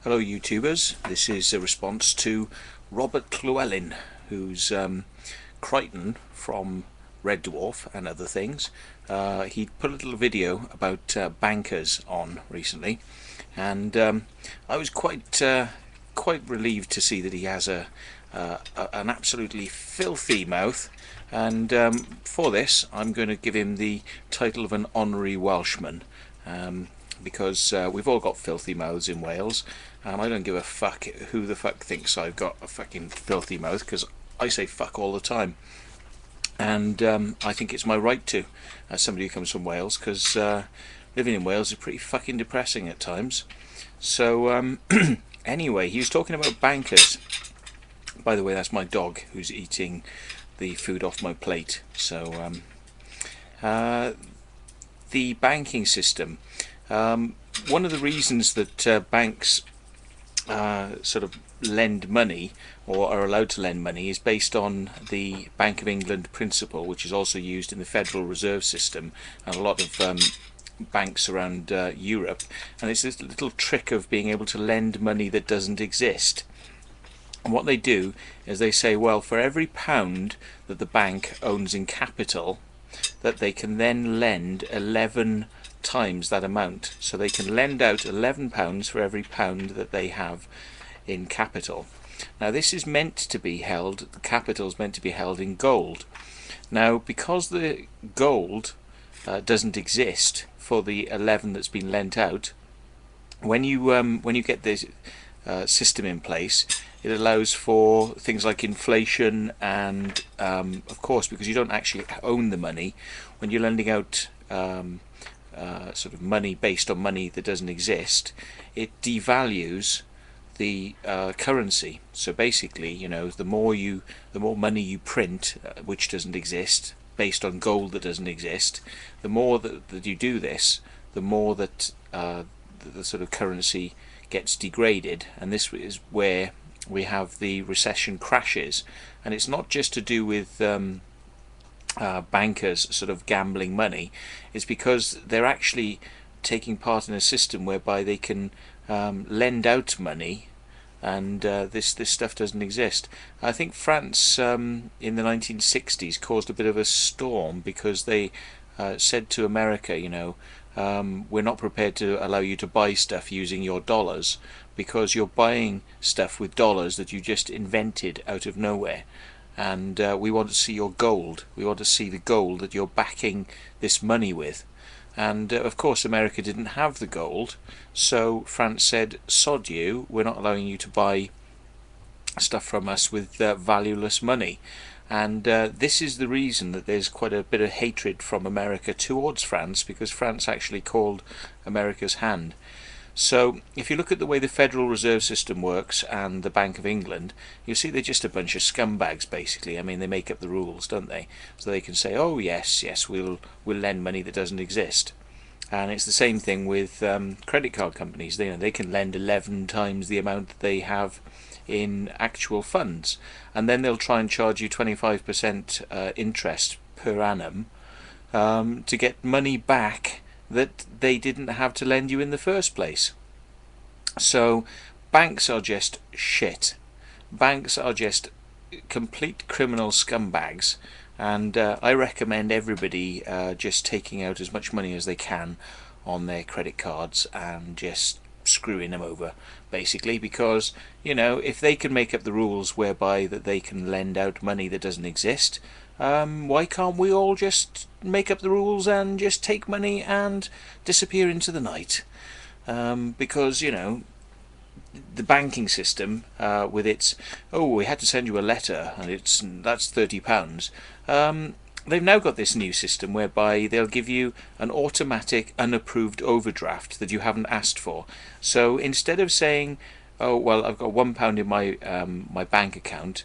Hello YouTubers, this is a response to Robert Llewellyn, who's Crichton from Red Dwarf and other things. He put a little video about bankers on recently, and I was quite relieved to see that he has an absolutely filthy mouth, and for this I'm going to give him the title of an honorary Welshman. Because we've all got filthy mouths in Wales, and I don't give a fuck who the fuck thinks I've got a fucking filthy mouth, because I say fuck all the time, and I think it's my right to, as somebody who comes from Wales, because living in Wales is pretty fucking depressing at times. So anyway, he was talking about bankers. By the way, that's my dog who's eating the food off my plate. So the banking system. One of the reasons that banks sort of lend money, or are allowed to lend money, is based on the Bank of England principle, which is also used in the Federal Reserve System and a lot of banks around Europe. And it's this little trick of being able to lend money that doesn't exist. And what they do is they say, well, for every pound that the bank owns in capital, that they can then lend 11 times that amount. So they can lend out £11 for every pound that they have in capital. Now this is meant to be held, the capital is meant to be held in gold. Now because the gold doesn't exist for the 11 that's been lent out, when you get this system in place, it allows for things like inflation, and of course, because you don't actually own the money, when you're lending out sort of money based on money that doesn't exist, it devalues the currency. So basically, you know, the more money you print, which doesn't exist, based on gold that doesn't exist, the more that you do this, the more that the sort of currency gets degraded, and this is where we have the recession crashes. And it's not just to do with bankers sort of gambling money. It's because they're actually taking part in a system whereby they can lend out money, and this stuff doesn't exist. I think France in the 1960s caused a bit of a storm because they said to America, you know, we're not prepared to allow you to buy stuff using your dollars, because you're buying stuff with dollars that you just invented out of nowhere. And we want to see your gold. We want to see the gold that you're backing this money with. And of course America didn't have the gold, so France said, sod you, we're not allowing you to buy stuff from us with valueless money. And this is the reason that there's quite a bit of hatred from America towards France, because France actually called America's hand. So if you look at the way the Federal Reserve System works and the Bank of England, you see they're just a bunch of scumbags basically. I mean, they make up the rules, don't they? So they can say, oh yes, we'll lend money that doesn't exist. And it's the same thing with credit card companies. They can lend 11 times the amount that they have in actual funds, and then they'll try and charge you 25% interest per annum to get money back that they didn't have to lend you in the first place. So banks are just shit. Banks are just complete criminal scumbags, and I recommend everybody just taking out as much money as they can on their credit cards and just screwing them over basically, because, you know, if they can make up the rules whereby that they can lend out money that doesn't exist, why can't we all just make up the rules and just take money and disappear into the night? Because, you know, the banking system with its, oh, we had to send you a letter and that's £30. They've now got this new system whereby they'll give you an automatic unapproved overdraft that you haven't asked for. So instead of saying, oh well, I've got £1 in my my bank account,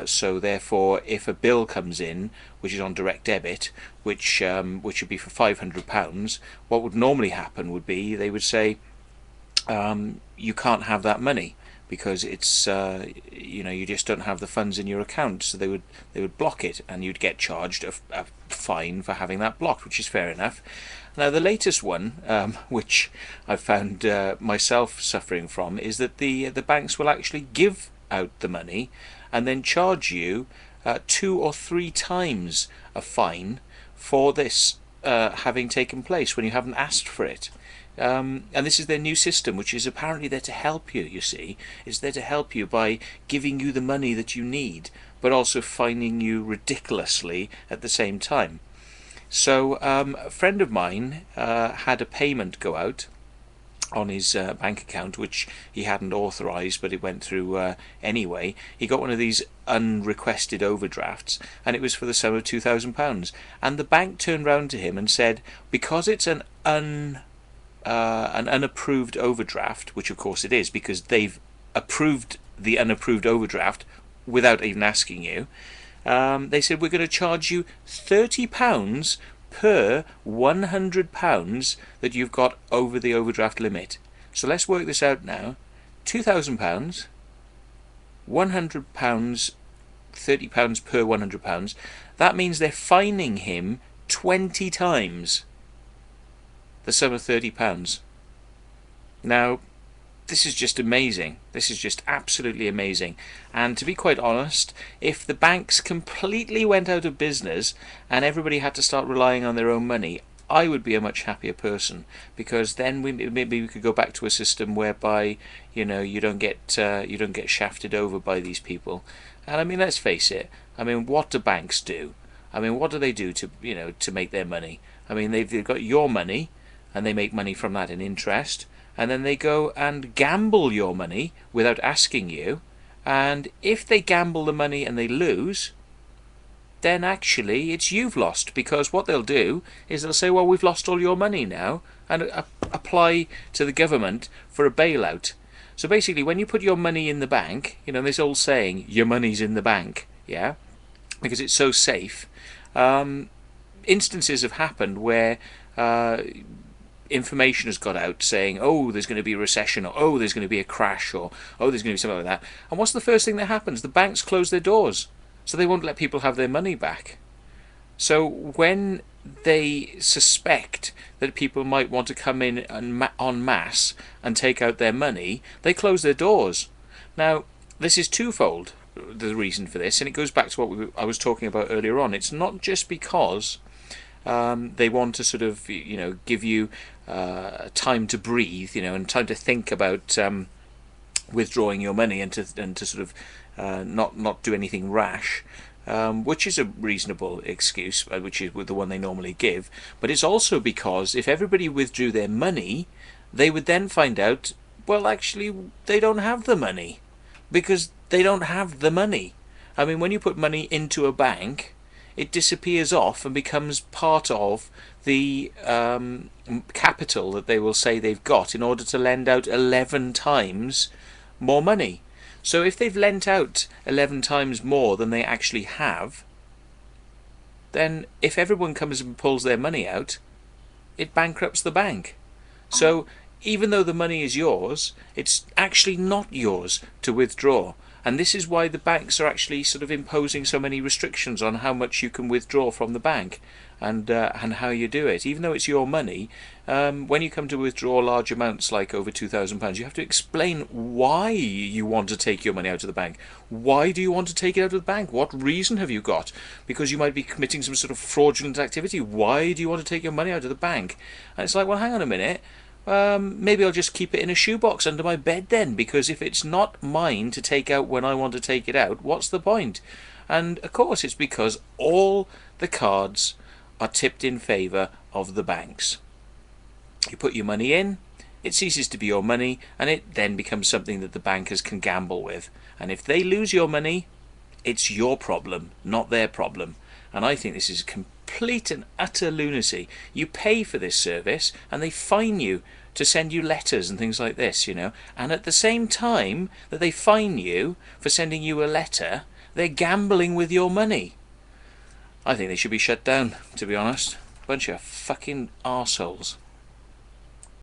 so therefore if a bill comes in which is on direct debit, which would be for £500, what would normally happen would be they would say, you can't have that money because it's you know, you just don't have the funds in your account. So they would block it, and you'd get charged a fine for having that blocked, which is fair enough. Now the latest one, which I've found myself suffering from, is that the banks will actually give out the money and then charge you 2 or 3 times a fine for this having taken place when you haven't asked for it. And this is their new system, which is apparently there to help you, you see. It's there to help you by giving you the money that you need, but also fining you ridiculously at the same time. So a friend of mine had a payment go out on his bank account, which he hadn't authorised, but it went through anyway. He got one of these unrequested overdrafts, and it was for the sum of £2,000. And the bank turned round to him and said, because it's an unapproved overdraft, which of course it is, because they've approved the unapproved overdraft without even asking you, they said, we're going to charge you £30 per £100 that you've got over the overdraft limit. So let's work this out now. £2,000, £100, £30 per £100. That means they're fining him 20 times the sum of £30. Now, this is just amazing. This is just absolutely amazing. And to be quite honest, if the banks completely went out of business and everybody had to start relying on their own money, I would be a much happier person, because then maybe we could go back to a system whereby, you know, you don't get shafted over by these people. And I mean, let's face it. I mean, what do banks do? I mean, what do they do to, you know, to make their money? I mean, they've got your money, and they make money from that in interest, and then they go and gamble your money without asking you, and if they gamble the money and they lose, then actually it's you've lost, because what they'll do is they'll say, well, we've lost all your money now, and apply to the government for a bailout. So basically, when you put your money in the bank, you know, this old saying, your money's in the bank, yeah, because it's so safe, instances have happened where information has got out saying, oh, there's going to be a recession, or oh, there's going to be a crash, or oh, there's going to be something like that. And what's the first thing that happens? The banks close their doors, so they won't let people have their money back. So when they suspect that people might want to come in en masse and take out their money, they close their doors. Now, this is twofold, the reason for this, and it goes back to what I was talking about earlier on. It's not just because they want to sort of, you know, give you time to breathe, you know, and time to think about withdrawing your money, and to sort of not do anything rash, which is a reasonable excuse, which is the one they normally give. But it's also because if everybody withdrew their money, they would then find out, well, actually, they don't have the money, because they don't have the money. I mean, when you put money into a bank, it disappears off and becomes part of the capital that they will say they've got in order to lend out 11 times more money. So if they've lent out 11 times more than they actually have, then if everyone comes and pulls their money out, it bankrupts the bank. So even though the money is yours, it's actually not yours to withdraw. And this is why the banks are actually sort of imposing so many restrictions on how much you can withdraw from the bank, and how you do it. Even though it's your money, when you come to withdraw large amounts like over £2,000, you have to explain why you want to take your money out of the bank. Why do you want to take it out of the bank? What reason have you got? Because you might be committing some sort of fraudulent activity. Why do you want to take your money out of the bank? And it's like, well, hang on a minute. Maybe I'll just keep it in a shoebox under my bed then, because if it's not mine to take out when I want to take it out, what's the point? And of course it's because all the cards are tipped in favour of the banks. You put your money in, it ceases to be your money, and it then becomes something that the bankers can gamble with. And if they lose your money, it's your problem, not their problem. And I think this is complete and utter lunacy. You pay for this service and they fine you to send you letters and things like this, you know. And at the same time that they fine you for sending you a letter, they're gambling with your money. I think they should be shut down, to be honest. Bunch of fucking arseholes.